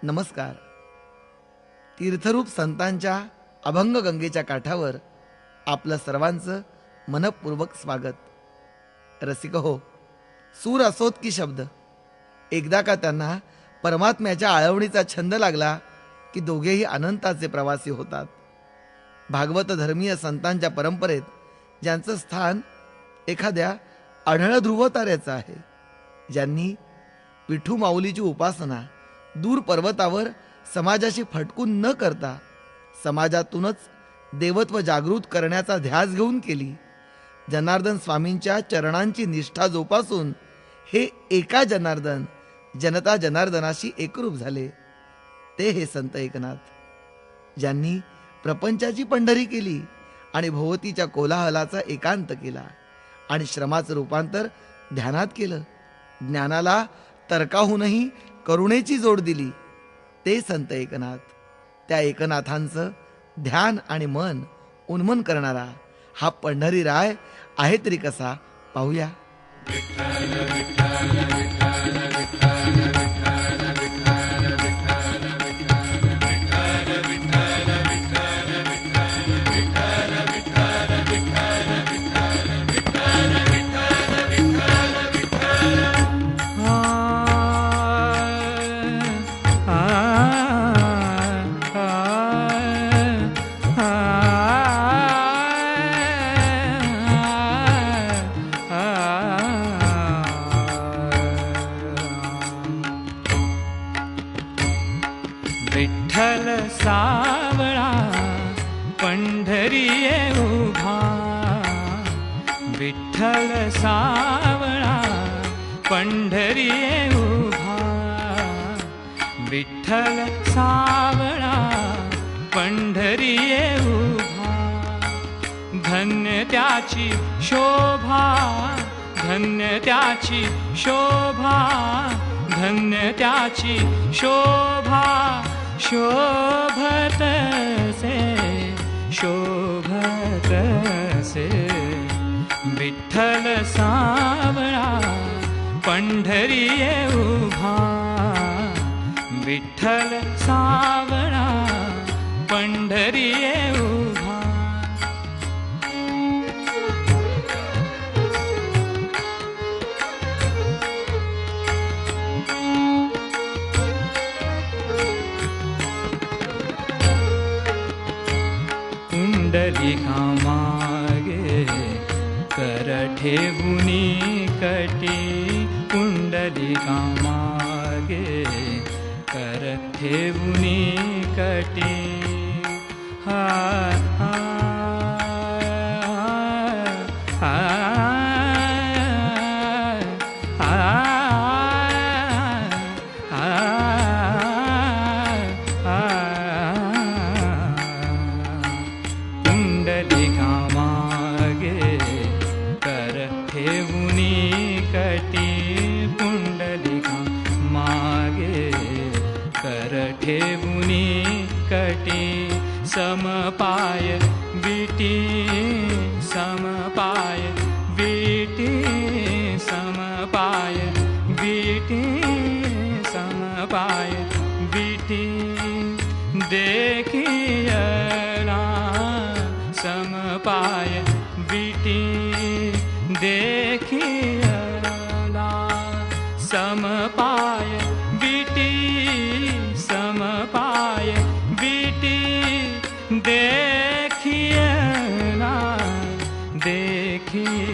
नमस्कार. तीर्थरूप संतांच्या अभंग गंगेच्या काठावर आपलं सर्वांचं मनपूर्वक स्वागत. रसिक हो, सूर असोत की शब्द, एकदा का त्यांना परमात्म्याच्या आळवणीचा छंद लागला की दोघेही अनंताचे प्रवासी होतात. भागवत धर्मीय संतांच्या परंपरेत ज्यांचं स्थान एखाद्या आढळ ध्रुव ताऱ्याचं आहे, ज्यांनी विठू माऊलीची उपासना दूर पर्वतावर समाजाशी फटकून न करता समाजातूनच देवत्व जागृत करण्याचा ध्यास घेऊन केली, जनार्दन स्वामींच्या चरणांची निष्ठा जोपासून हे एका जनार्दन जनता जनार्दनाशी एकरूप झाले, ते हे संत एकनाथ, ज्यांनी प्रपंचाची पंढरी केली आणि भोवतीच्या कोलाहलाचा एकांत केला आणि श्रमाचं रूपांतर ध्यानात केलं, ज्ञानाला तर्काहूनही करुणेची जोड दिली, ते संत एकनाथ. त्या एकनाथांचं ध्यान आणि मन उन्मन करणारा हा पंढरी राय आहे तरी कसा, पाहूया. विठ्ठल सावळा पंढरी उभा, विठ्ठल सावळा पंढरी उभा, विठ्ठल सावळा पंढरी उभा. धन्य त्याची शोभा, धन्य त्याची शोभा, धन्य त्याची शोभा, शोभत से शोभत से. विठ्ठल सावळा पंढरी उभा, विठ्ठल सावळा पंढरी उभा. पुंडलिका मागे कर ठेवुनी कटी, पुंडलिका मागे कर ठेवुनी कटी. हा हा हा ठेवुनी कटी. समपाय विटी, समपाय विटी, समपाय विटी, समपाय विटी. देखियला समपाय विटी, देखियला समपाय विटी, समपाय विटी. देखियला देखियला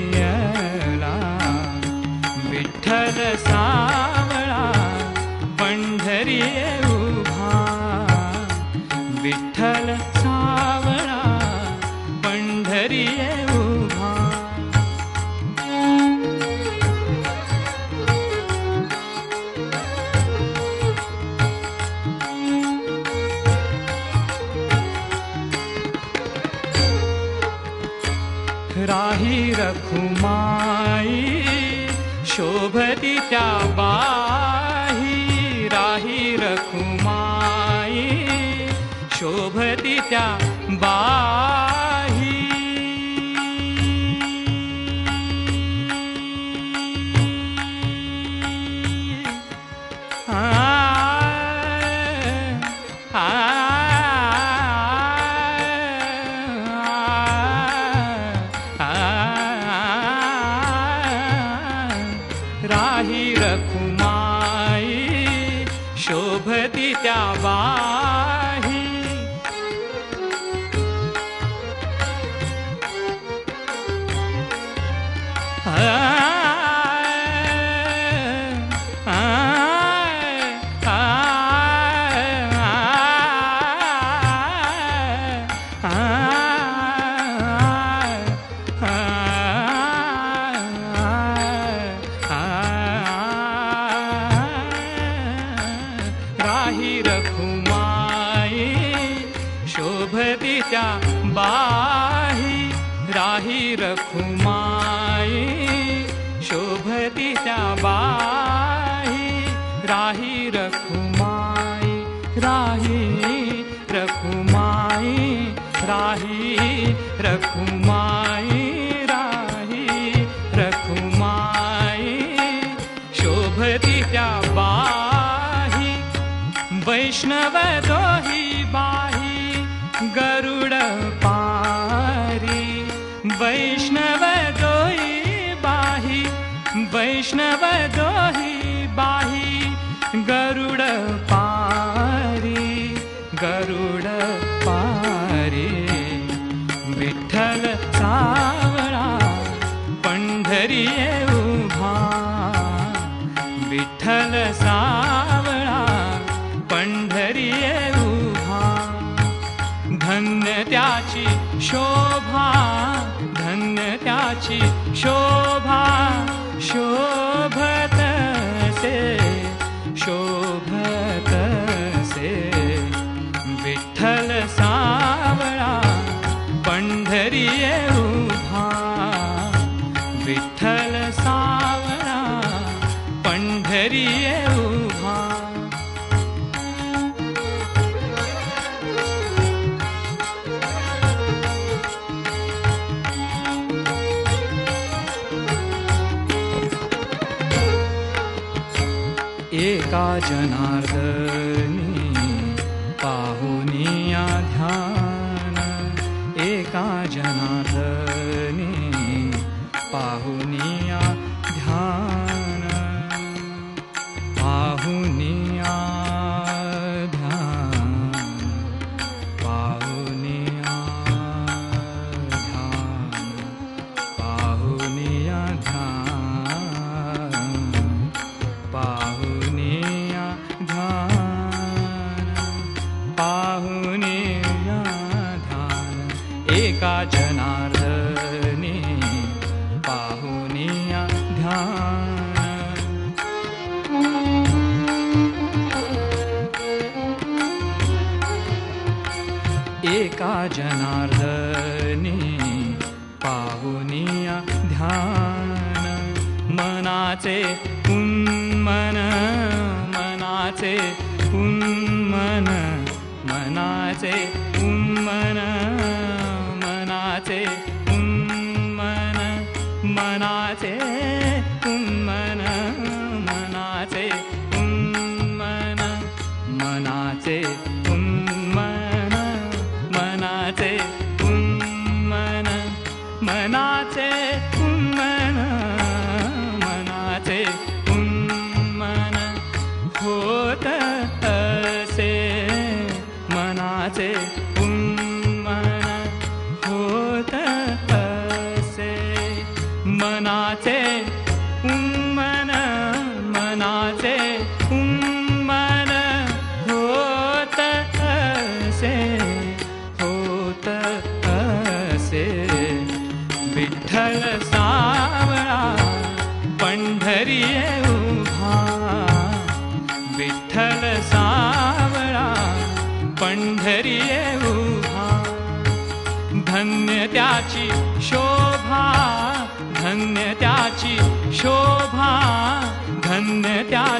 विठ्ठल सावळा पंढरी उभा, विठ्ठल सावळा पंढरी उभा. राही रखुमाई शोभती त्या बाही, राही रखुमाई शोभती त्या बाही. राही रखुमाई शोभती त्या बाही. राही रखुमाई शोभती त्या बाही, राही रखुमाई शोभती त्या बाही. राही रखुमाई, राही रखुमाई, राही रखुमाई, राही रखुमाई शोभती त्या बाही. वैष्णव दोही बाही गरुड पारी, वैष्णव दोही बाही, वैष्णव दोही बाही गरुड पारी, गरुड पारी. विठ्ठल सावळा पंढरी उभा, विठ्ठल सावळा पंढरी उभा. धन्य त्याची शोभा, धन्य त्याची शोभा शोभतसे, शोभतसे. विठ्ठल सावळा पंढरी उभा, विठ्ठल सावळा पंढरी उभा. एका जनार्दनी पाहुनिया ध्यान, एका जनार्दनी पाहुनिया ध्यान, पाहुनिया ध्यान, पाहुनिया ध्यान, पाहुनिया ध्यान, पाहुनिया ध्यान, पाहुनिया ध्यान. एका जनार्दनी पाहुनिया ध्यान. एका जनार्दनी पाहुनिया ध्यान. मनाचे उन्मन, मनाचे उन्मन, मनाचे उन्मन, मनाचे उन्मन, मनाचे उन्मन, मनाचे उन्मन, मनाचे उन्मन, मनाचे उन्मन, मनाचे उन्मन, मनाचे उन्मन होत असे. मनाचे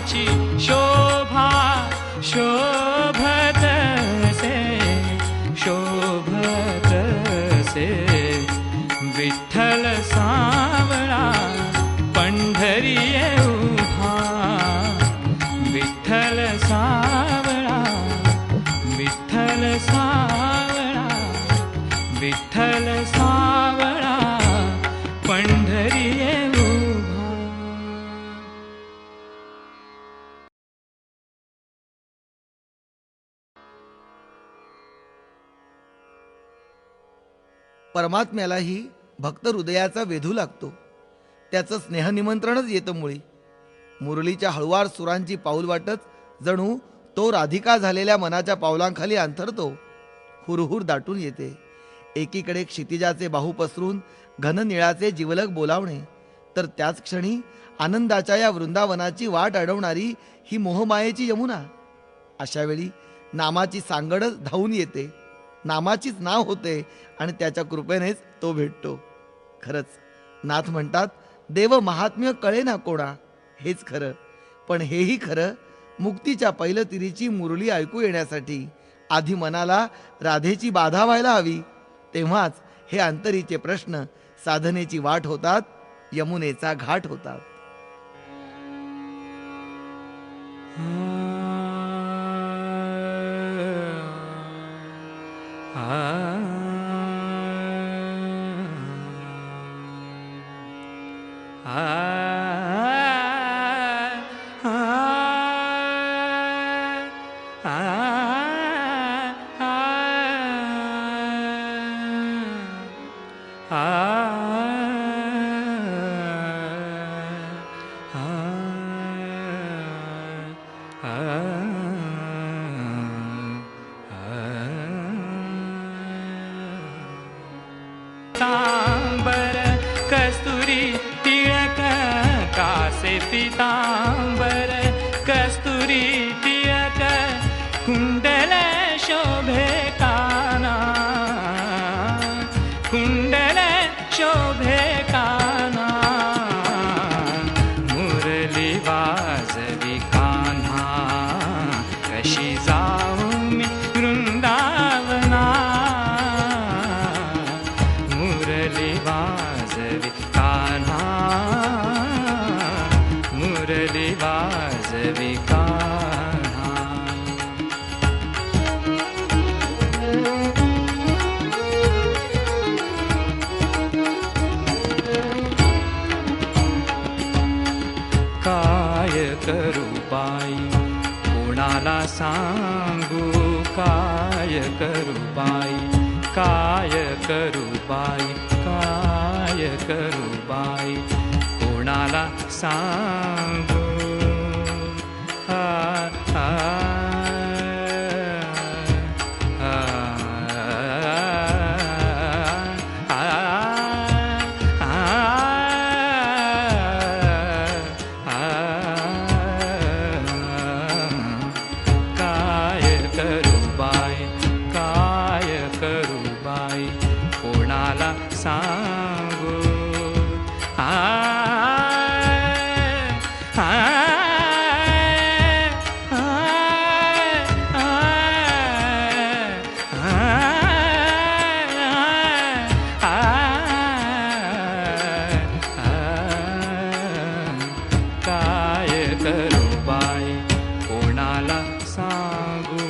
नामाची शोभा शोभतसे शोभतसे विठ्ठल सावळा पंढरी उभा विठ्ठल सावळा विठ्ठल सावळा विठ्ठल सावळा पंढरी उभा. परमात्म्यालाही भक्त हृदयाचा वेधू लागतो. त्याचं स्नेहनिमंत्रणच येतं मुळी. मुरलीच्या हळुवार सुरांची पाऊल वाटत जणू तो राधिका झालेल्या मनाच्या पावलांखाली अंथरतो. हुरहुर दाटून येते. एकीकडे क्षितिजाचे बाहू पसरून घन निळाचे जिवलक बोलावणे, तर त्याच क्षणी आनंदाच्या या वृंदावनाची वाट अडवणारी ही मोहमायेची यमुना. अशावेळी नामाची सांगडच धावून येते. नामाचीच नाव होते आणि त्याच्या कृपेनेच तो भेटतो. खरंच नाथ म्हणतात, देव महात्म्य कळे ना कोणा. हेच खरं. पण हेही खरं, मुक्तीच्या पैलतिरीची मुरली ऐकू येण्यासाठी आधी मनाला राधेची बाधा व्हायला हवी. तेव्हाच हे अंतरीचे प्रश्न साधनेची वाट होतात, यमुनेचा घाट होतात. पीतांबर कस्तुरी तिलक कासे पीतांबर कस्तुरी तिलक कुंडल शोभे काना कुंडल शोभे काना मुरली वाजवी कान्हा कशी जाऊ मी वृंदावना मुरली वाजवी कान्हा मुरली वाजवी कान्हा. काय करू बाई कोणाला सांगू काय करू बाई काय करू बाई काय करू बाई कोणाला सांगू आ, आ, आ, आ, काय करू बाई काय करू बाई कोणाला सांगू आ, आ, आ, काय करू बाई कोणाला सांगू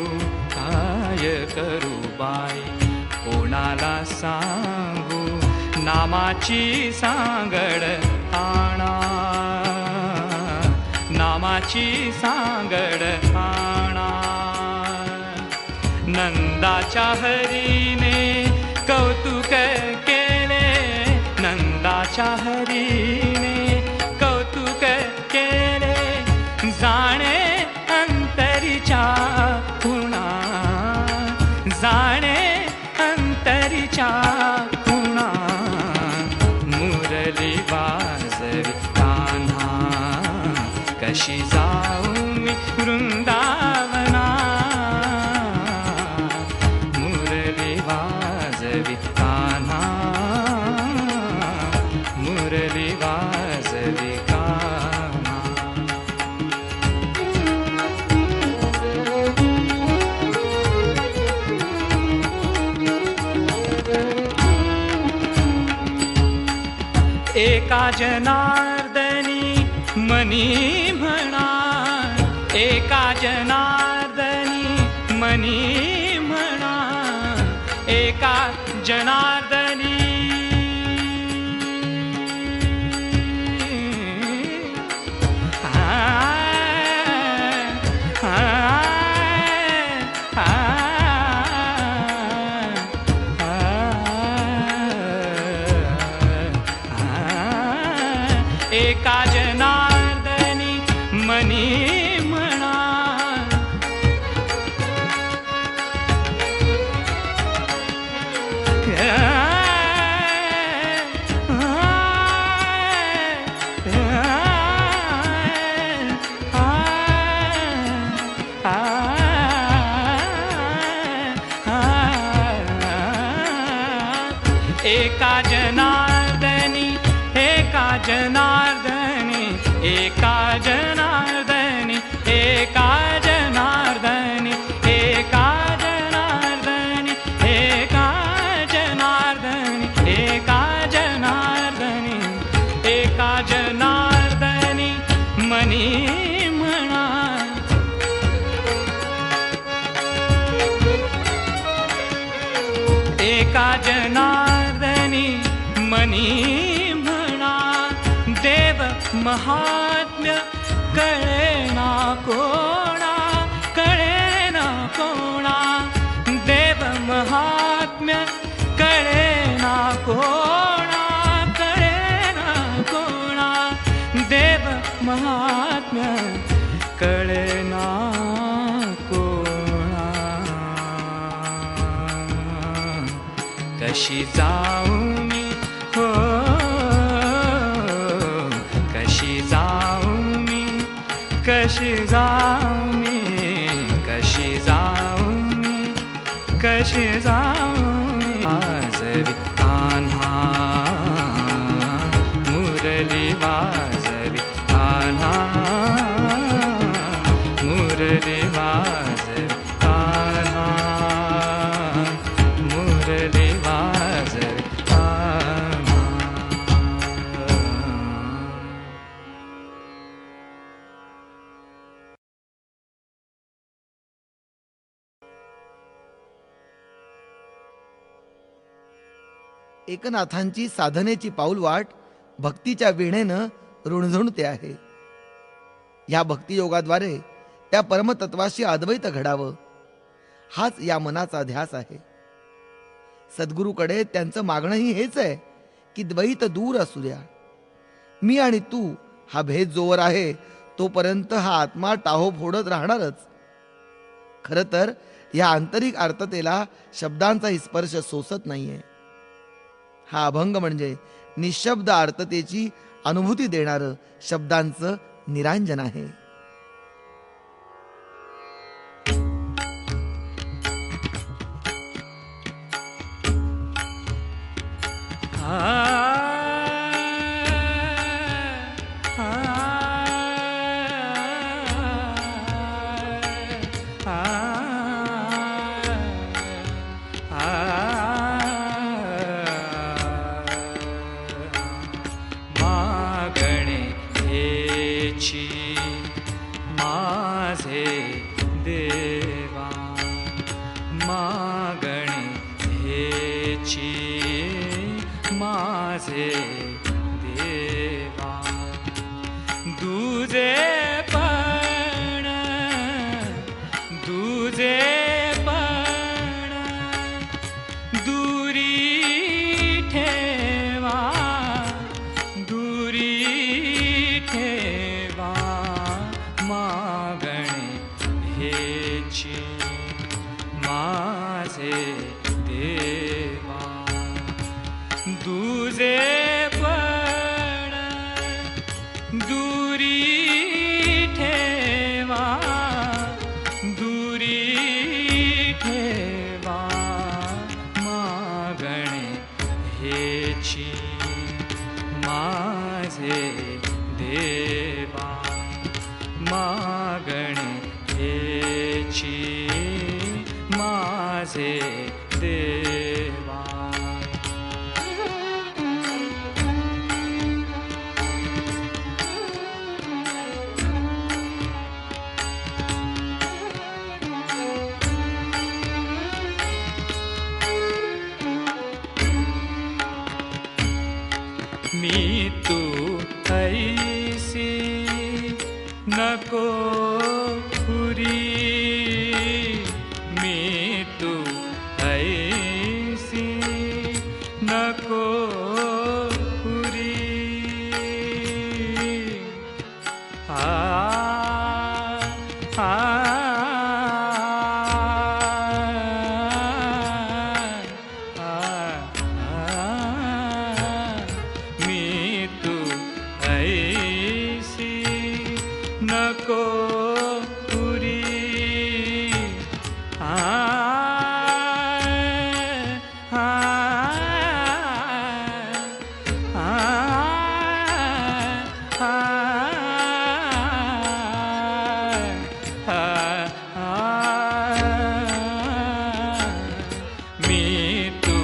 काय करू बाई कोणाला सांगू नामाची सांगड आणा नामाची सांगड आणा. नंदाच्या हरीने कौतुक केले नंदाच्या हरीने कौतुक केले जाणे अंतरीच्या खुणा जाणे अंतरीच्या खुणा मुरली वाजवी कान्हा कशी जाऊ मी वृंदावना मुरली एका जनार्दनी मनी म्हणा, एका जनार्दनी मनी म्हणा, एका जनार्दनी एका जनार्दनी मनी म्हणा, एका जनार्दनी, एका जनार्दनी, एका जनार्दनी, एका जनार्दनी, एका जनार्दनी, एका जनार्दनी, एका जनार्दनी, एका जनार्दनी मनी म्हणा, एका जनार्दनी मनी म्हणा. देव महात्म्य कळेना कोणा, कळेना कोणा, देव महात्म्य कळेना कोणा, कळेना कोणा, देव महात्म्य कळेना कोणा. कशी जाऊ मी हो, कशी जाऊ मी, कशी जाऊ मी, कशी जाऊ मी, कशी जाऊ मी. वाजवी कान्हा मुरली वाजवी कान्हा, मुरली वाजवी कान्हा, मुरली वाजवी कान्हा. एकनाथांची साधनेची पाऊलवाट भक्तीच्या वीणेनं रुणझुणते आहे. या भक्तियोगाद्वारे त्या परमतत्वाशी अद्वैत घडावं, हाच या मनाचा ध्यास आहे. सद्गुरूकडे त्यांचं मागणंही हेच आहे की द्वैत दूर असू द्या. मी आणि तू हा भेद जोवर आहे तोपर्यंत हा आत्मा टाहो फोडत राहणारच. खरं तर या आंतरिक आर्ततेला शब्दांचाही स्पर्श सोसत नाहीये. हा अभंग म्हणजे निशब्द आर्ततेची अनुभूती देणारं शब्दांचं निरांजन आहे. मागणे हेची माझे देवा, मागणे हेची माझे देवा. दुजे पण, दुजे पण दुरी ठेवा, दुरी ठेवा. मागणे हेची माझे देवा. दुजे पण दुरी ठेवा, दुरी ठेवा. मागणे हेची माझे देवा, मागणे हेची माझे देवा. मी तू ऐसी नको पुरी मी तू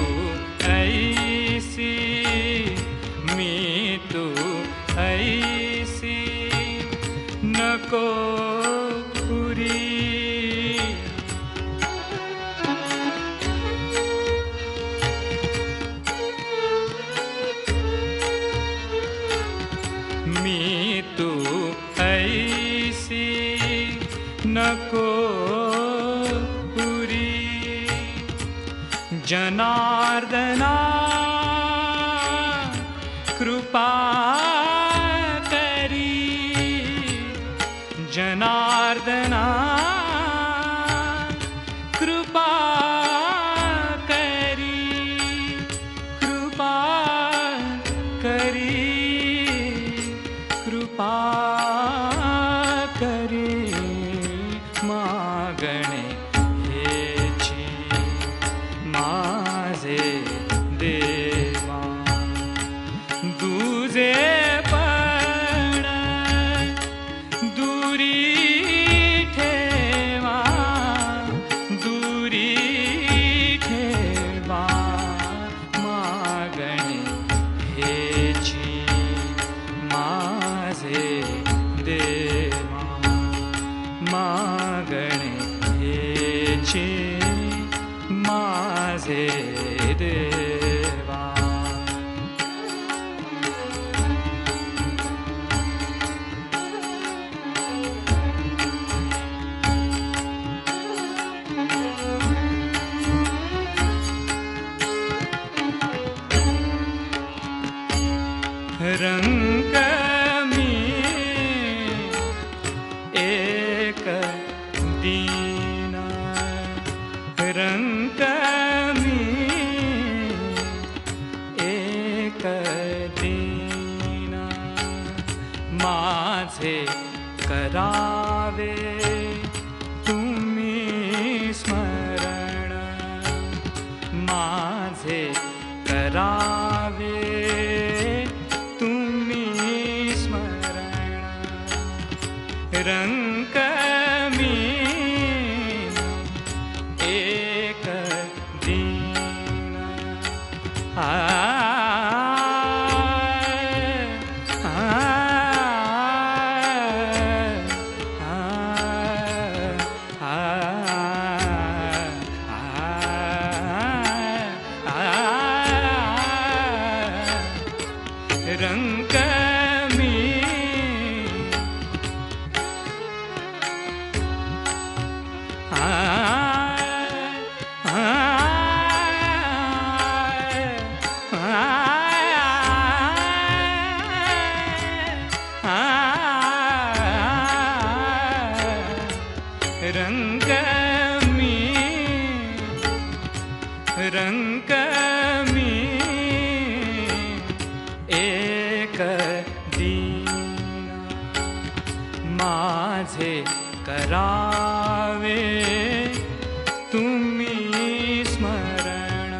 ऐसी मी तू ऐसी नको पुरी मी तू ऐसी नको पुरी जनार्दना कृपा करी जनार्दना कृपा करी कृपा करी कृपा करी मागणे हेची माझे देवा तुझे पण दुरी ठेवा दुरी ठेवा मागणे हेची माझे देवा मागणे हेची माझे देवा रंग मी एक दीना रंग मी एक दीना माझे करावे तुम्ही स्मरण माझे करावे तुम्ही स्मरण रंग मी एक दीना रंग मी रंग मी रंग मी एक दीना माझे करावे तुम्ही स्मरण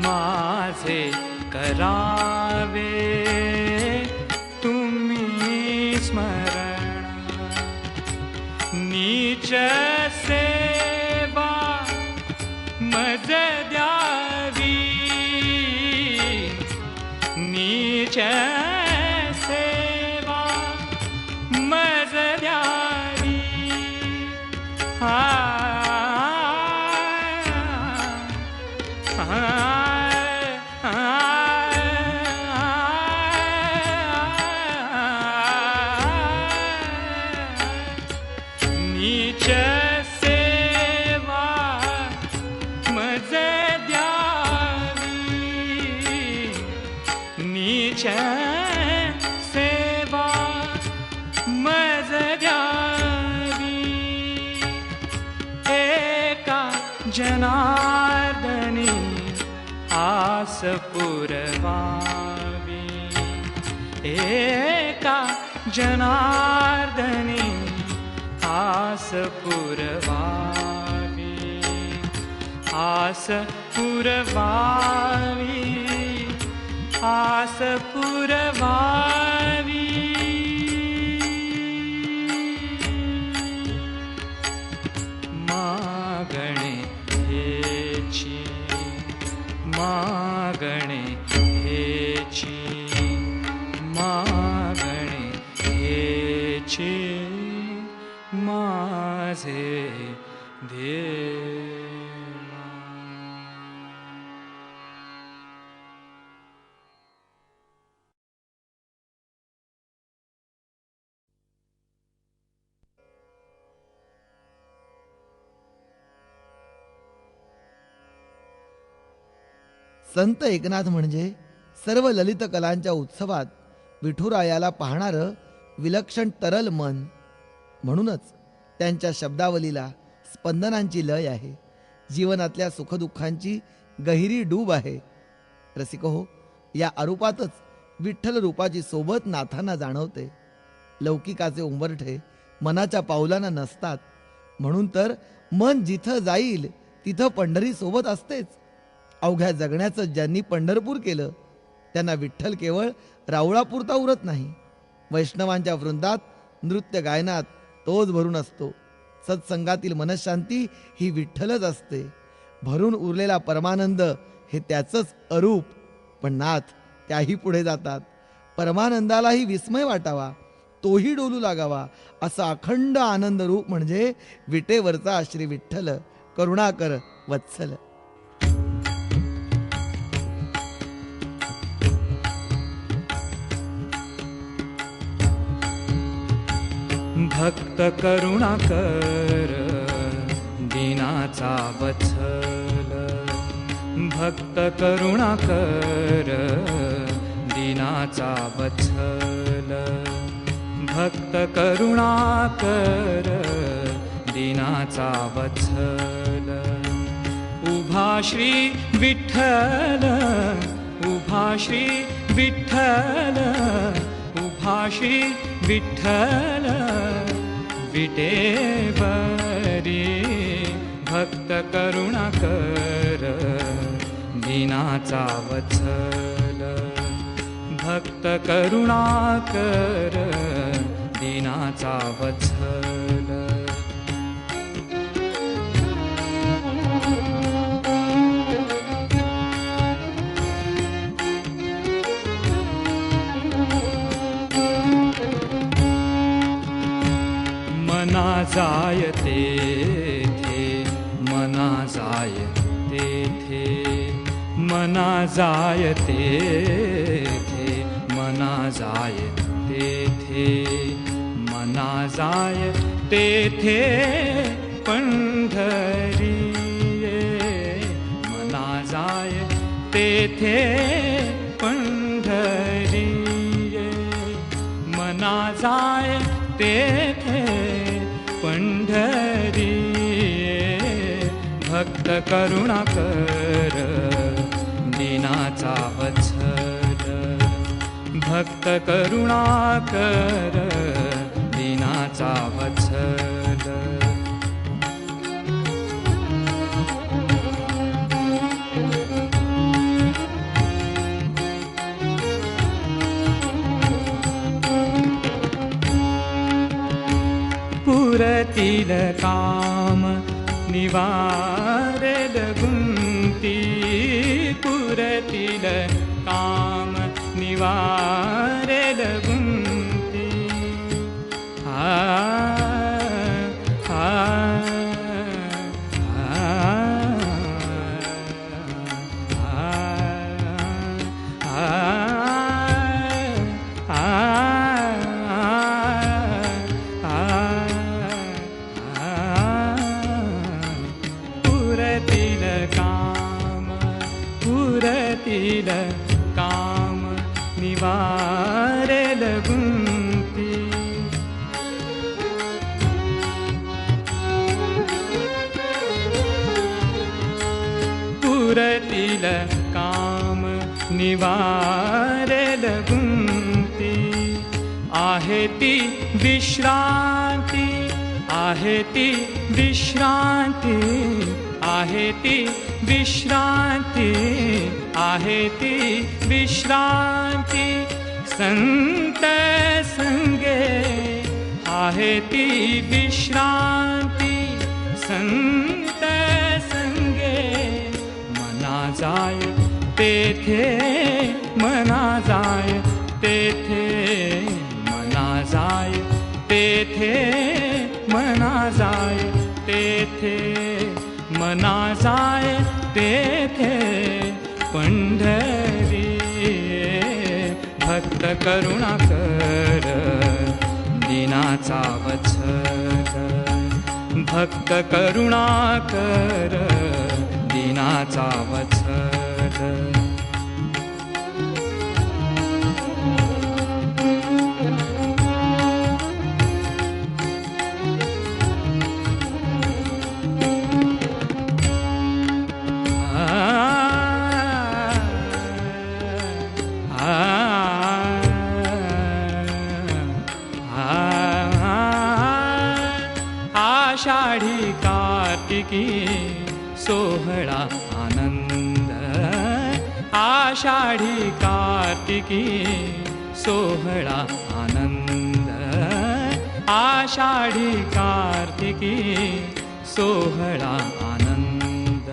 माझे करावे तुम्ही स्मरण नीच सेवा मज द्यावी नीच सेवा मज द्यावी नीच सेवा मज द्यावी नीच सेवा मज द्यावी जनार्दनी आस पुरवावी, एका जनार्दनी आस पुरवावी, आस पुरवावी, आस पुरवावी. मागणे हेची, मागणे हेची, मागणे हेची माझे ध्येय. संत एकनाथ म्हणजे सर्व ललित कलांच्या उत्सवात विठुरायाला पाहणारं विलक्षण तरल मन. म्हणूनच त्यांच्या शब्दावलीला स्पंदनांची लय आहे, जीवनातल्या सुखदुःखांची गहिरी डूब आहे. रसिक हो, या अरूपातच विठ्ठल रूपाची सोबत नाथांना जाणवते. लौकिकाचे उंबरठे मनाच्या पावलांना नसतात, म्हणून तर मन जिथं जाईल तिथं पंढरी सोबत असतेच. अवघ्या जगण्याचं ज्यांनी पंढरपूर केलं त्यांना विठ्ठल केवळ रावळापुरता उरत नाही, वैष्णवांच्या वृंदात नृत्य गायनात तोच भरून असतो. सत्संगातील मनशांती ही विठ्ठलच असते. भरून उरलेला परमानंद हे त्याचंच अरूप. पण नाथ त्याही पुढे जातात. परमानंदालाही विस्मय वाटावा, तोही डोलू लागावा, असा अखंड आनंद रूप म्हणजे विटेवरचा श्री विठ्ठल करुणाकर वत्सल. भक्त करुणाकर दीनाचा वत्सल, भक्त करुणाकर दीनाचा वत्सल, भक्त करुणाकर दीनाचा वत्सल. उभा श्री विठ्ठल, उभा श्री विठ्ठल, उभा श्री विठ्ठल विटेवरी. भक्त करुणाकर दीनाचा वत्सल, भक्त करुणाकर दीनाचा वत्सल. मना जायते थे, मना जायते थे, मना जायते थे, मना जायते थे, मना जायते थे पंढरी. मना जायते थे पंढरी, मना जायते थे पंढरी. भक्त करुणाकर दीनाचा वत्सल, भक्त करुणाकर दीनाचा वत्सल. पुरतील काम निवारेल गुंती, पुरतील काम निवारेल गुंती. आ आ काम निवारेल पुरतील काम निवारेल गुंती. आहे ती विश्रांती, आहे ती विश्रांती, आहे ती विश्रांती, आहे ती विश्रांती. संत संगे आहे ती विश्रांती, संत संगे. मना जाय तेथे, मना जाय तेथे, मना जाय तेथे, मना जाय तेथे, मना जाय तेथे. पंढरी भक्त करुणाकर दीनाचा वत्सल, भक्त करुणाकर दीनाचा वत्सल. आषाढी कार्तिकी सोहळा आनंद, आषाढी कार्तिकी सोहळा आनंद, आषाढी कार्तिकी सोहळा आनंद.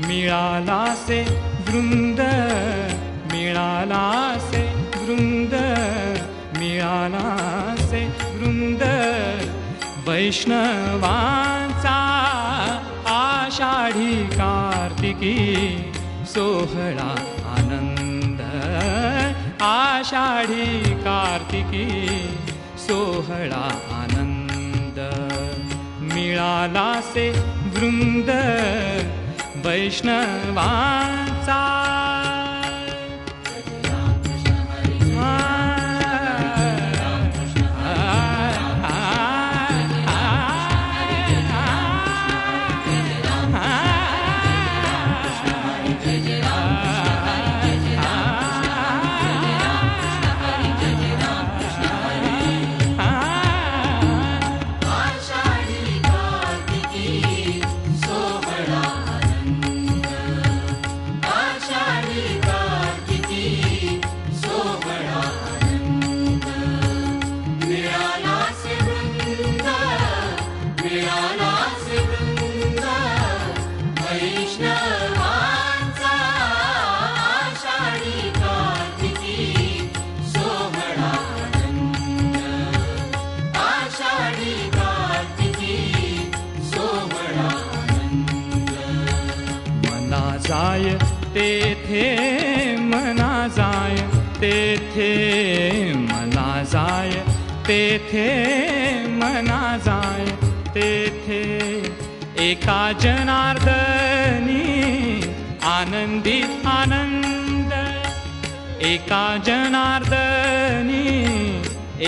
मिळाला से वृंद, मिळाला से वृंद, मिळाला से वृंद. वैष्णवांचा आषाढी कार्तिकी सोहळा आनंद, आषाढी कार्तिकी सोहळा आनंद. मिळाला से वृंद वैष्णवांचा. जाय तेथे, मना जाय तेथे, मना जाय तेथे, मना जाय तेथे. एका जनार्दनी आनंदी आनंद, एका जनार्दनी,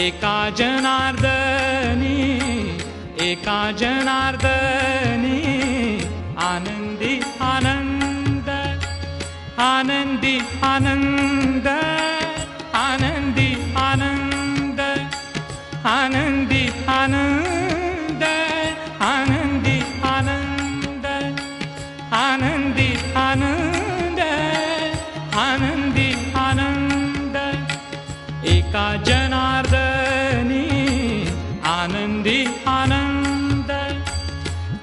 एका जनार्दनी, एका जनार्दनी. आनंदी आनंद, आनंदी आनंद, आनंदी आनंद, आनंदी आनंद, आनंदी आनंद, आनंदी आनंद, आनंदी आनंद. एका जनार्दनी आनंदी आनंद.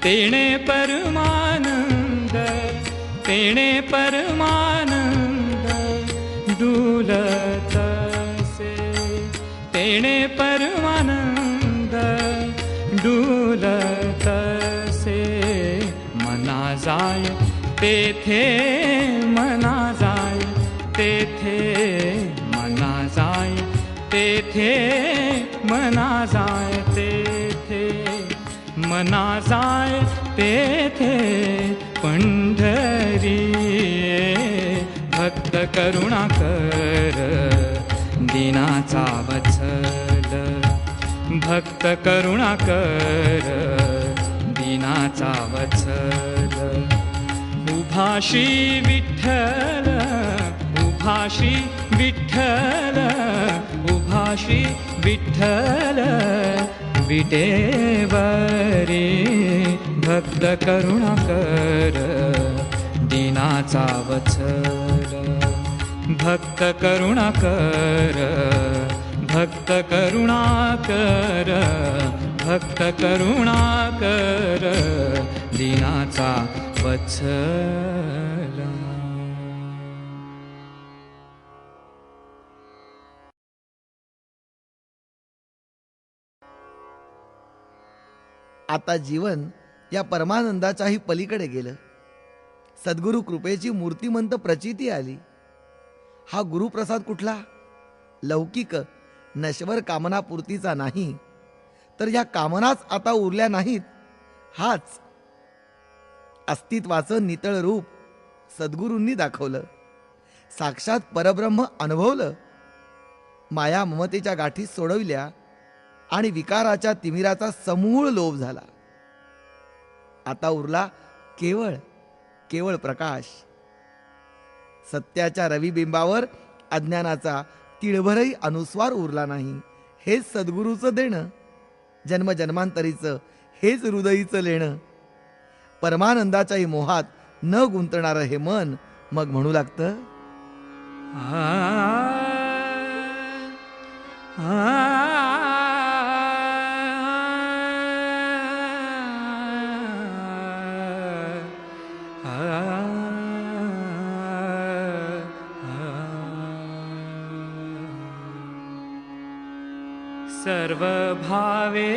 तेणे परमानंद, तेणे परमानंद डुलतसे. तेणे परमानंद डुलतसे. मना जाय तेथे, मना जाय तेथे, मना जाय तेथे, मना जाय तेथे, मना जाय तेथे. पंढरी भक्त करुणाकर दीनाचा वत्सल, भक्त करुणाकर दीनाचा वत्सल. उभाशी विठ्ठल उभाशी विठ्ठल उभाशी विठ्ठल विटेवरी भक्त करुणाकर दीनाचा वत्सल भक्त करुणाकर भक्त करुणाकर भक्त करुणाकर दीनाचा वत्सल. आता जीवन या परमानंदाच्याही पलीकडे गेलं. सद्गुरु कृपेची मूर्तिमंत प्रचिती आली. हा गुरुप्रसाद कुठला? लौकिक नश्वर कामनापूर्तीचा नाही, तर या कामनाच आता उरल्या नाहीत. हाच अस्तित्वाचं नितळ रूप सद्गुरूंनी दाखवलं. साक्षात परब्रह्म अनुभवलं. माया ममतेच्या गाठी सोडविल्या आणि विकाराच्या तिमिराचा समूळ लोप झाला. आता उरला केवळ केवळ प्रकाश. सत्याच्या रविबिंबावर अज्ञानाचा तिळभरही अनुस्वार उरला नाही. हेच सद्गुरूचं देणं, जन्मजन्मांतरीचं हेच हृदयीचं लेणं. परमानंदाच्याही मोहात न गुंतणारं हे मन मग म्हणू लागतं, सर्व भावे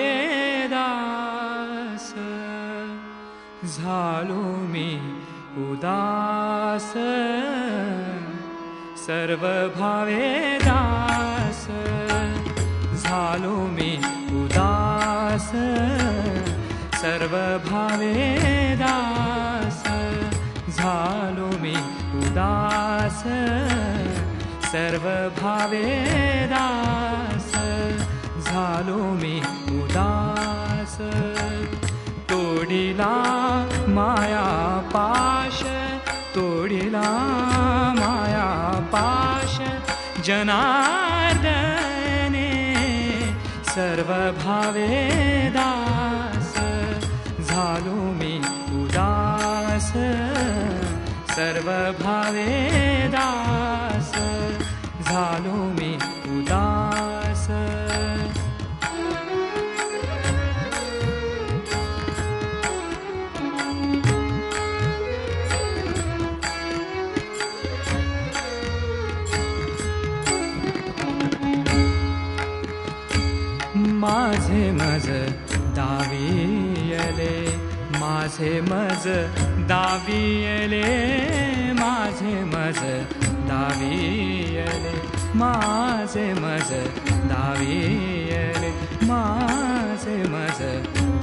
दास झालो मी उदास सर्व भावे दास झालो मी उदास सर्व भावे दास झालो मी उदास सर्व भावे दास झालो मी उदास. तोडिला माया पाश तोडिला माया पाश जनार्दने सर्व भावे दास झालो मी उदास सर्व भावे दास झालो मी उदास. माझे मज दावियले माझे मज दावियले माझे मज दावियले माझे मज दावियले माझे मज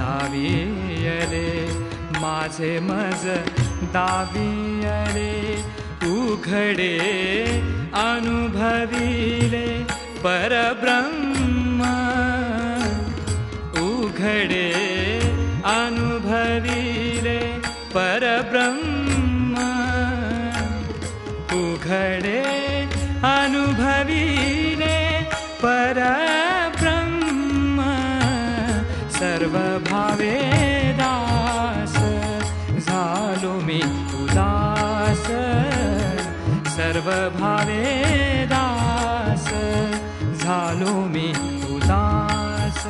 दावियले माझे मज दावियले उघडे अनुभविले परब्रह्म उघडे अनुभविले परब्रह्म उघडे अनुभविले परब्रह्म सर्व भावे दास झालो मी उदास सर्व भावे दास झालो मी उदास.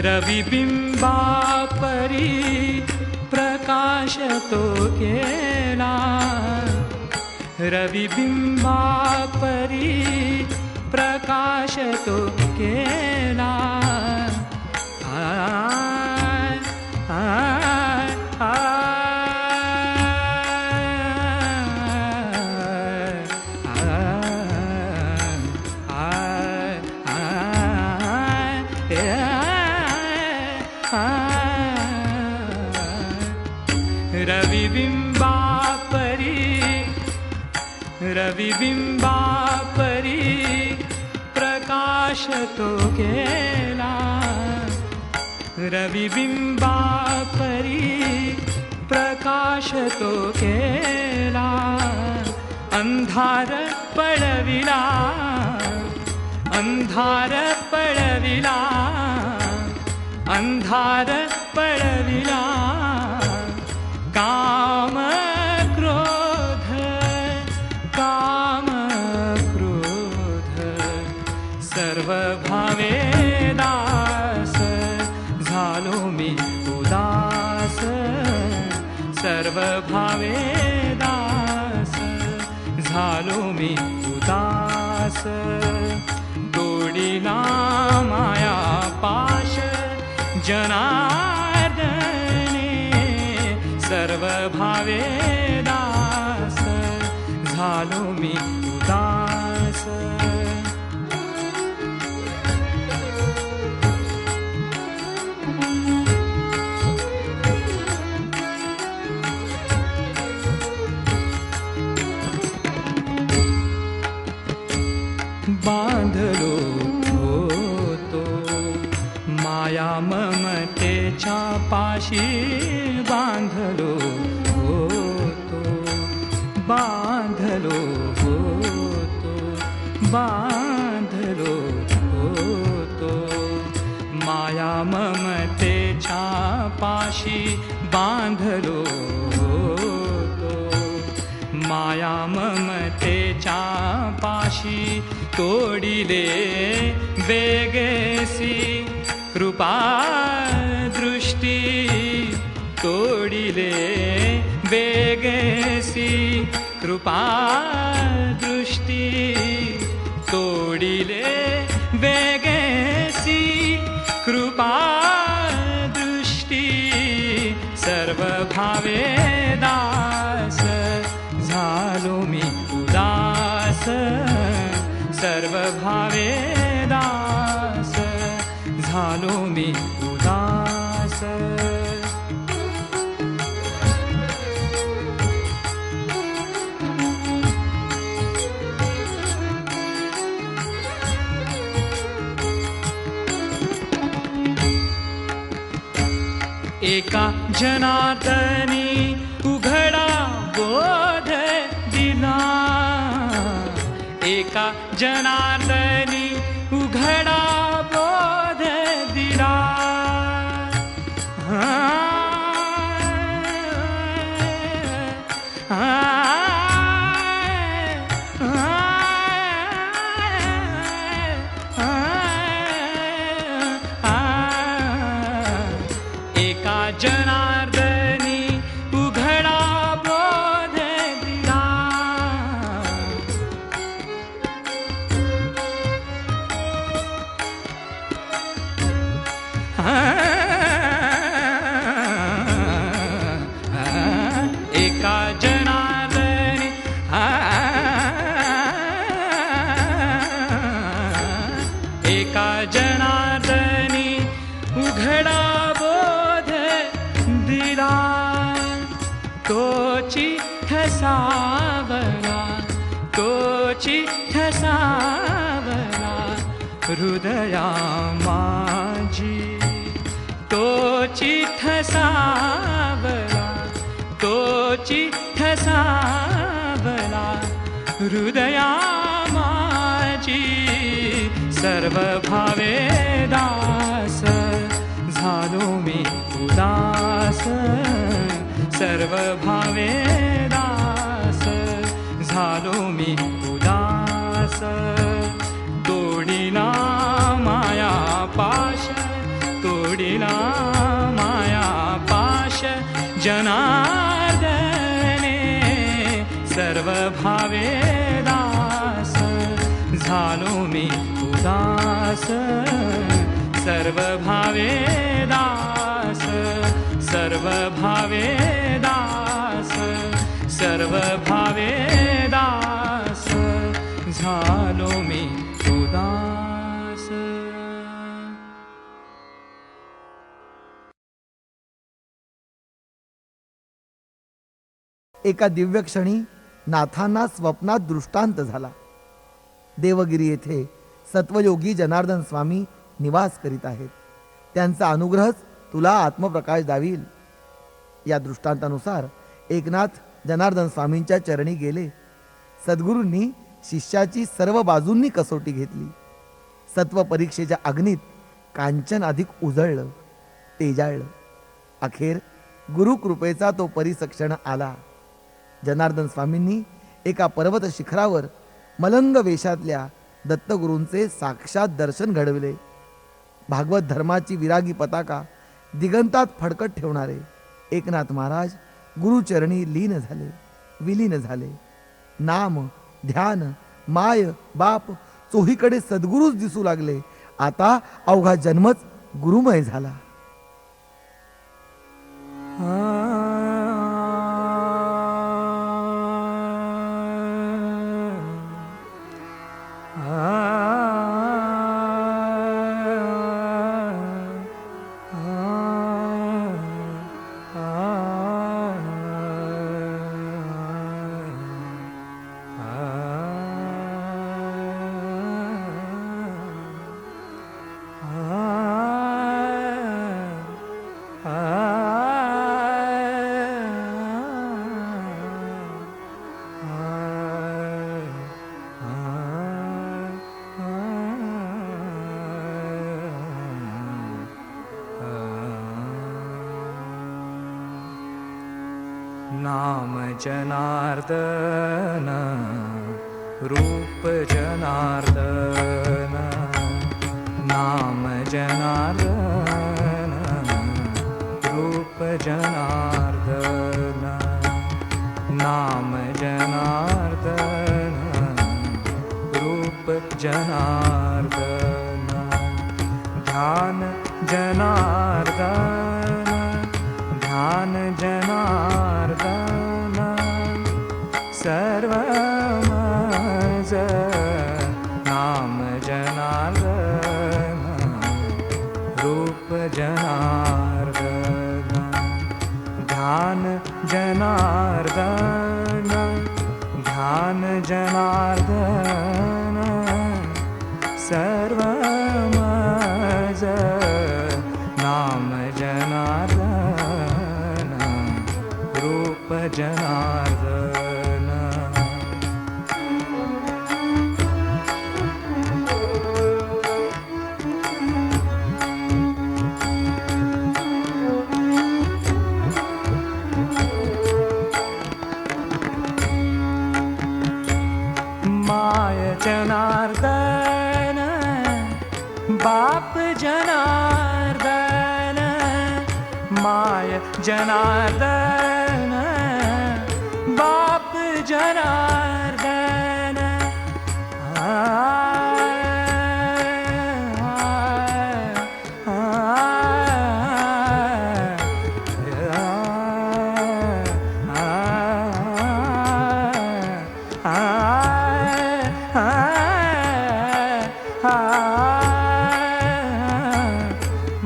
रविबिंबा परी प्रकाश तो केला रविबिंबा परी प्रकाश तो केला. रविबिंबापरी प्रकाश तो केला रविबिंबापरी प्रकाश तो केला अंधार पळविला अंधार पळविला अंधार पळविला काम क्रोध काम क्रोध सर्व भावे दास झालो मी उदास सर्व भावे दास झालो मी उदास दोडीला माया पाश जनार्दने सर्व भावे दास झालो मी उदास बांधलो होतो माया ममतेच्या पाशी बांधलो होतो बांधलो होतो बांधलो होतो माया ममतेच्या पाशी बांधलो होतो माया ममतेच्या पाशी तोडिले वेगेसी कृपा दृष्टी तोडिले वेगेसी कृपा दृष्टी तोडिले वेगेसी कृपा दृष्टी सर्व भावे दास झालो मी उदास सर्व भावे दास झालो मी उदास एका जनार्दनी उघडा बोध दिला एका जनार्दनी उघडा बोध दिला एका जनार्दनी उघडा बोध दिला एका जनार्दनी एका जनार्दनी उघडा बोध दिला तोची ठसावला तोची ठसावला हृदया माझी तोची ठसावला तोची ठसावला हृदया माझी सर्व भावे दास झालो मी उदास सर्व भावे दास झालो मी उदास तोडिला माया पाश तोडिला माया पाश जनार्दने सर्व भावे दास झालो मी उदास सर्व भावे दास सर्व भावे दास सर्व भावे दास झालो मी उदास एका दिव्य क्षणी नाथांना स्वप्नात दृष्टांत झाला. देवगिरी येथे सत्वयोगी जनार्दन स्वामी निवास करीत आहेत. त्यांचा अनुग्रहच तुला आत्मप्रकाश दावील. या दृष्टांतानुसार एकनाथ जनार्दन स्वामींच्या चरणी गेले. सद्गुरूंनी शिष्याची सर्व बाजूंनी कसोटी घेतली. सत्व परीक्षेच्या अग्नीत कांचन अधिक उजळलं, तेजाळलं. अखेर गुरुकृपेचा तो परिसक्षण आला. जनार्दन स्वामींनी एका पर्वत शिखरावर मलंग वेशातल्या दत्तगुरूंचे साक्षात दर्शन घडविले. भागवत धर्माची विरागी पताका दिगंतात फडकत ठेवणारे एकनाथ महाराज गुरुचरणी विलीन झाले. नाम, ध्यान, माय, बाप चोहीकडे सद्गुरूच दिसू लागले. आता अवघा जन्मच गुरुमय झाला. नाम जनार्दन रूप जनार्दन, नाम जनार्दन रूप जनार्दन, नाम जनार्दन रूप जनार्दन, ध्यान जनार्दन, ध्यान जनार्दन, सर्व मज नाम जनार्दन रूप जनार्दन, ध्यान जनार्दन, ध्यान जनार्दन, सर्व मज नाम जनार्दन रूप जनार्दन. माय जनार्दन, बाप जनार्दन, माय जनार्दन, बाप जनार्दन,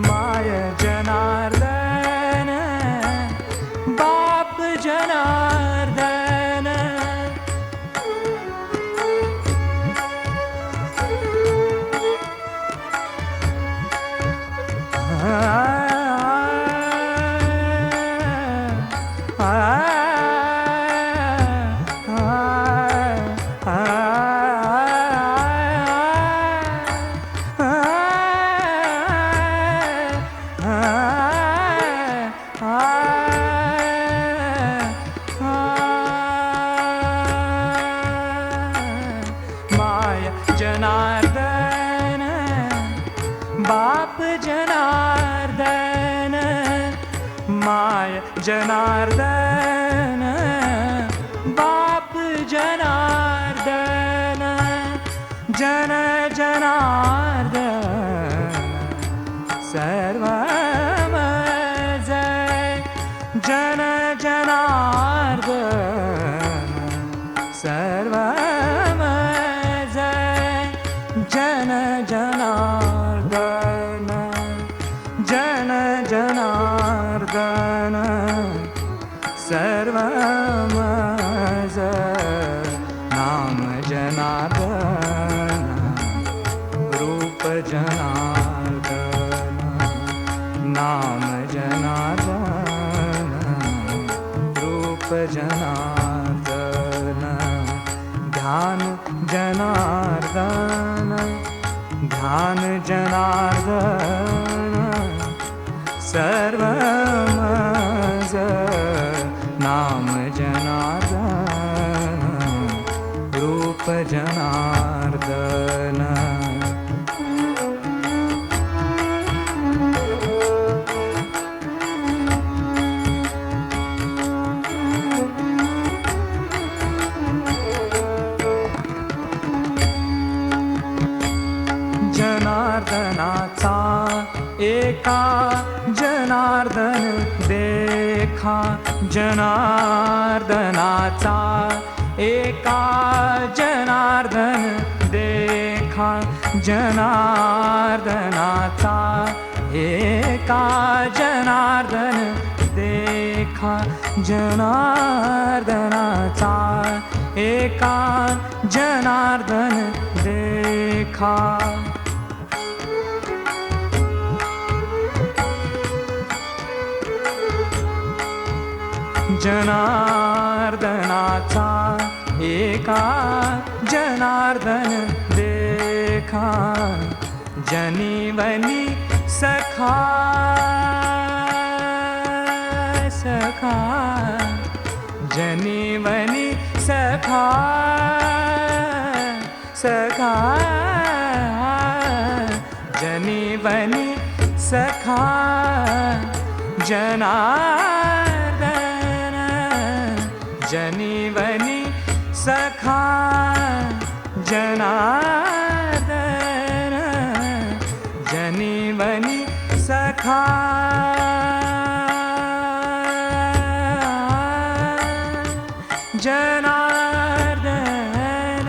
माय जनार्दन, बाप जनार्दन, माय जनार्दन, बाप जनार्दन, माय जनार्दन, बाप जनार्दन, जन जनार्दन सर्व मज, जन जनार्दन सर्व मज, जन जनार्दन, जन जनार्दन सर्व नाम जनार्दन रूप जनार्दन ध्यान जनार्दन ध्यान जनार्दन सर्व मज नाम जनार्दन रूप जनार्दन जनार्दनाचा एका जनार्दन देखा जनार्दनाचा एका जनार्दन देखा जनार्दनाचा एका जनार्दन देखा जनार्दनाचा एका जनार्दन देखा जनार्दनाचा एका जनार्दन देखा जनीवनी सखा सखा जनीवनी सखा सखा जनीवनी सखा जनार्दन जनीवनी सखा जनार्दन जनीवनी सखा जनार्दन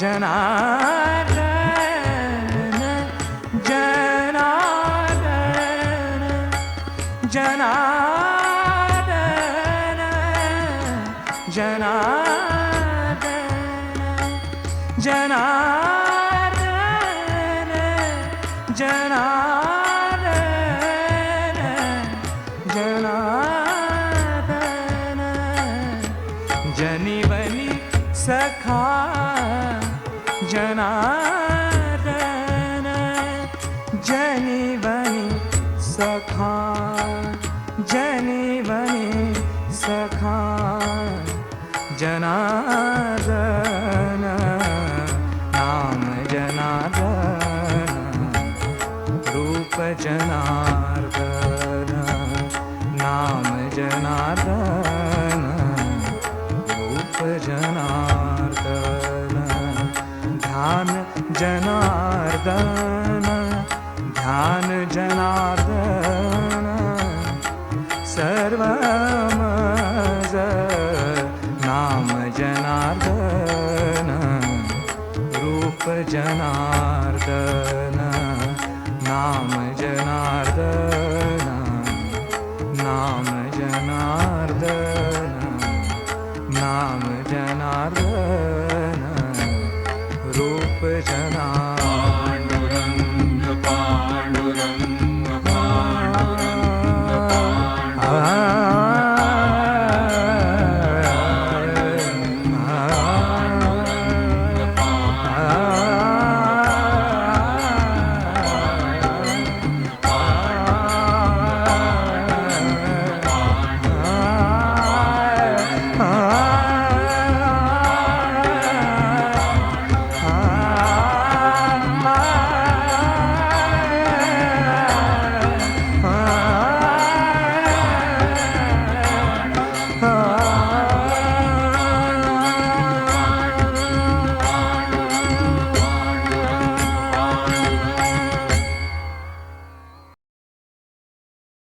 जनार्दन जनार्दन जनार्दन जनार्दन जनार्दन जनार्दन जनार्दन जनीवनी सखा जनार्दन जनीवनी सखा जनीवनी सखा जनार्दन नाम जनार्दन रूप जनार्दन नाम जनार्दन रूप जनार्दन ध्यान जनार्दन ध्यान जनार्दन सर्व मज नाम जनार्दन रूप जनार्दन